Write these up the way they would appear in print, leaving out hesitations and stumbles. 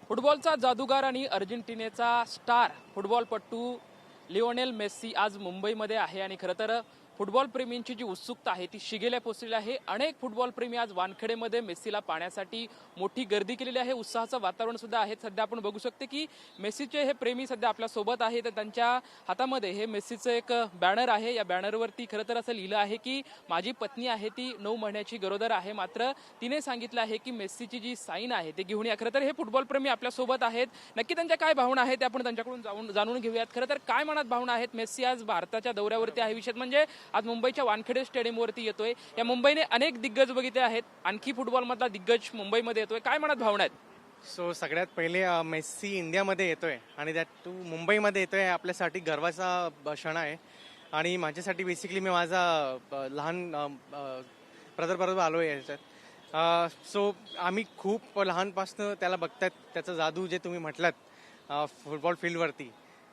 फुटबॉलचा जादूगार आणि अर्जेंटिनेचा स्टार फुटबॉलपटू लिओनेल मेस्सी आज मुंबईमध्ये आहे आणि खरं तर फुटबॉल प्रेमींची जी उत्सुकता आहे ती शिगेला पोहोचलेली आहे। अनेक फुटबॉल प्रेमी आज वानखेडेमध्ये मेस्सीला पाहण्यासाठी मोठी गर्दी केलेली आहे। उत्साहाचं वातावरण सुद्धा आहे। सध्या आपण बघू शकते की मेस्सीचे हे प्रेमी सध्या आपल्या सोबत आहेत। त्यांच्या हातामध्ये हे मेस्सीचं एक बॅनर आहे। या बॅनरवरती खरं तर असं लिहिलं आहे की माझी पत्नी आहे ती 9 महिन्याची गरोदर आहे, मात्र तिने सांगितलं आहे की मेस्सीची जी साईन आहे ते घेऊन या। खरं तर हे फुटबॉल प्रेमी आपल्या सोबत आहेत। नक्की त्यांच्या काय भावना आहेत ते आपण त्यांच्याकडून जाणून घेऊयात। खरं तर काय मनात भावना आहेत? मेस्सी आज भारताच्या दौऱ्यावरती आहे, विशेष म्हणजे आज मुंबईच्या वानखेडे स्टेडियमवरती येतोय। या मुंबईने अनेक दिग्गज बघितले आहेत, आणखी फुटबॉलमधला दिग्गज मुंबईमध्ये येतोय। काय मनात भावना आहेत? सगळ्यात पहिले मेस्सी इंडियामध्ये येतोय आणि त्यात तू मुंबईमध्ये येतोय, आपल्यासाठी गर्वाचा क्षण आहे। आणि माझ्यासाठी बेसिकली मी माझा लहान ब्रदरबरोबर आलो आहे याच्यात। आम्ही खूप लहानपासनं त्याला बघतात, त्याचं जादू जे तुम्ही म्हटलात फुटबॉल फील्डवरती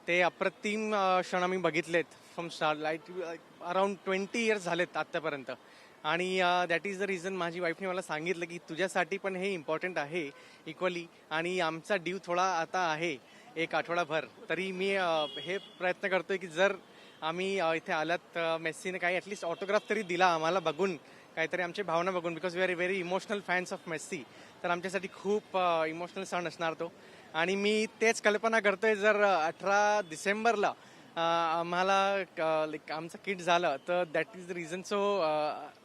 ते अप्रतिम क्षण आम्ही बघितलेत फ्रॉम स्टार अराउंड 20 इयर्स झालेत आत्तापर्यंत। आणि दॅट इज द रिझन माझी वाईफने मला सांगितलं की तुझ्यासाठी पण हे इम्पॉर्टंट आहे इक्वली। आणि आमचा ड्यू थोडा आता आहे एक आठवडाभर, तरी मी हे प्रयत्न करतोय की जर आम्ही इथे आलात मेस्सीने काही ॲटलिस्ट ऑटोग्राफ तरी दिला आम्हाला बघून, काहीतरी आमची भावना बघून, because we are very emotional fans of Messi. तर आमच्यासाठी खूप इमोशनल सण असणार तो। आणि मी तेच कल्पना करतोय जर 18 डिसेंबरला आम्हाला लाईक आमचं किट झालं तर that is the reason.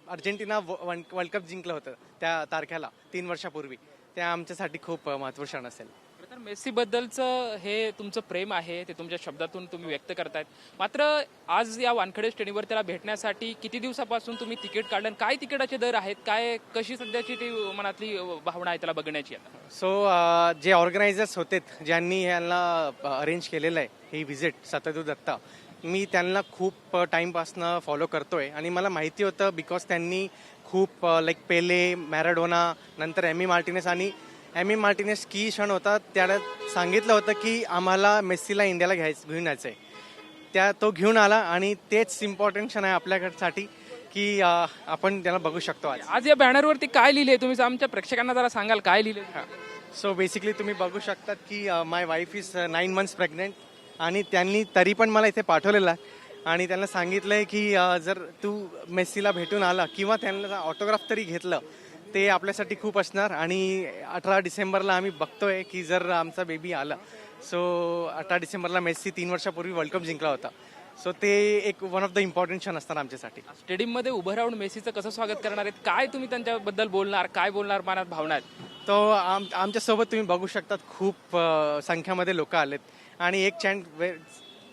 Argentina world cup जिंकलं होतं त्या तारखेला 3 वर्षापूर्वी, ते आमच्यासाठी खूप महत्त्वाचं क्षण असेल। तर मेस्सी बद्दलचं हे तुमचं प्रेम आहे ते तुमच्या शब्दातून तुम्ही व्यक्त करतायत, मात्र आज या वानखेडे स्टेडियमवर त्याला भेटण्यासाठी किती दिवसापासून तुम्ही तिकीट काढलं? काय तिकिटाचे दर आहेत? काय कशी सध्याची ती मनातली भावना आहे त्याला बघण्याची आता? जे ऑर्गनायझर्स होते ज्यांनी यांना अरेंज केलेलं आहे ही व्हिजिट सत्यदेव दत्ता, मी त्यांना खूप टाईमपासनं फॉलो करतोय आणि मला माहिती होतं बिकॉज त्यांनी खूप लाईक पेले, मॅराडोना, नंतर एमी मार्टिनेस आणि एमी मार्टिनेस की क्षण होता त्याला सांगितलं होतं की आम्हाला मेस्सीला इंडियाला घेऊन यायचं आहे। तो घेऊन आला आणि तेच इम्पॉर्टंट क्षण आहे आपल्याकडसाठी की आपण त्याला बघू शकतो आज। आज या बॅनरवरती काय लिहिले तुम्ही आमच्या प्रेक्षकांना जरा सांगाल काय लिहिले? बेसिकली तुम्ही बघू शकतात की माय वाईफ इज 9 months प्रेग्नेंट आणि त्यांनी तरी पण मला इथे पाठवलेला आणि त्यांना सांगितलंय की जर तू मेस्सीला भेटून आला किंवा त्यांना ऑटोग्राफ तरी घेतलं ते आपल्यासाठी खूप असणार। आणि 18 डिसेंबरला आम्ही बघतोय की जर आमचा बेबी आला 18 डिसेंबरला मेस्सी 3 वर्षापूर्वी वर्ल्ड कप जिंकला होता। ते एक वन ऑफ द इम्पॉर्टंट क्षण असणार आमच्यासाठी। स्टेडियममध्ये उभं राहून मेस्सीचं कसं स्वागत करणार आहेत? काय तुम्ही त्यांच्याबद्दल बोलणार, काय बोलणार, मनात भावना आहेत? आमच्यासोबत तुम्ही बघू शकतात खूप संख्यामध्ये लोक आलेत आणि एक चॅन्ट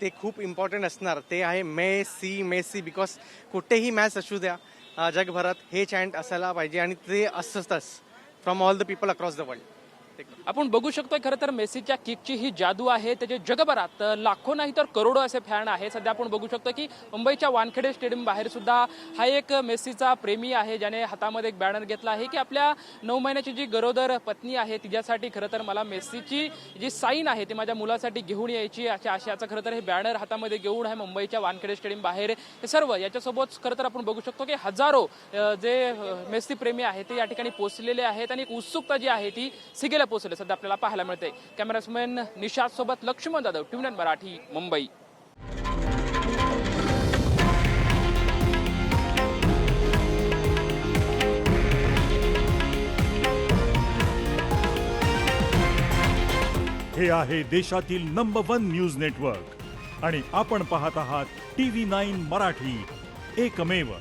ते खूप इम्पॉर्टंट असणार ते आहे मेस्सी मेस्सी, बिकॉज कुठेही मॅच असू द्या जगभरात हे चॅन्ट असायला पाहिजे आणि ते असतंच from all the people across the world. आपण बघू शकतोय खरं तर मेस्सीच्या किकची ही जादू आहे, त्याचे जगभरात लाखो नाही तर करोडो असे फॅन आहे। सध्या आपण बघू शकतो की मुंबईच्या वानखेडे स्टेडियम बाहेर सुद्धा हा एक मेस्सीचा प्रेमी आहे ज्याने हातामध्ये एक बॅनर घेतला आहे की आपल्या 9 महिन्याची जी गरोदर पत्नी आहे तिच्यासाठी खरं तर मला मेस्सीची जी साईन आहे ती माझ्या मुलासाठी घेऊन यायची अशा आशयाचं खरं तर हे बॅनर हातामध्ये घेऊन आहे मुंबईच्या वानखेडे स्टेडियम बाहेर हे सर्व। याच्यासोबत खरं तर आपण बघू शकतो की हजारो जे मेस्सी प्रेमी आहेत ते या ठिकाणी पोहोचलेले आहेत आणि एक उत्सुकता जी आहे ती सिगेला पोहोचले सध्या आपल्याला पाहायला मिळते। कॅमेरामॅन निशाद सोबत लक्ष्मण जाधव, TVNine मराठी, मुंबई। हे आहे देशातील नंबर 1 न्यूज नेटवर्क आणि आपण पाहत आहात TV9 मराठी, एकमेव।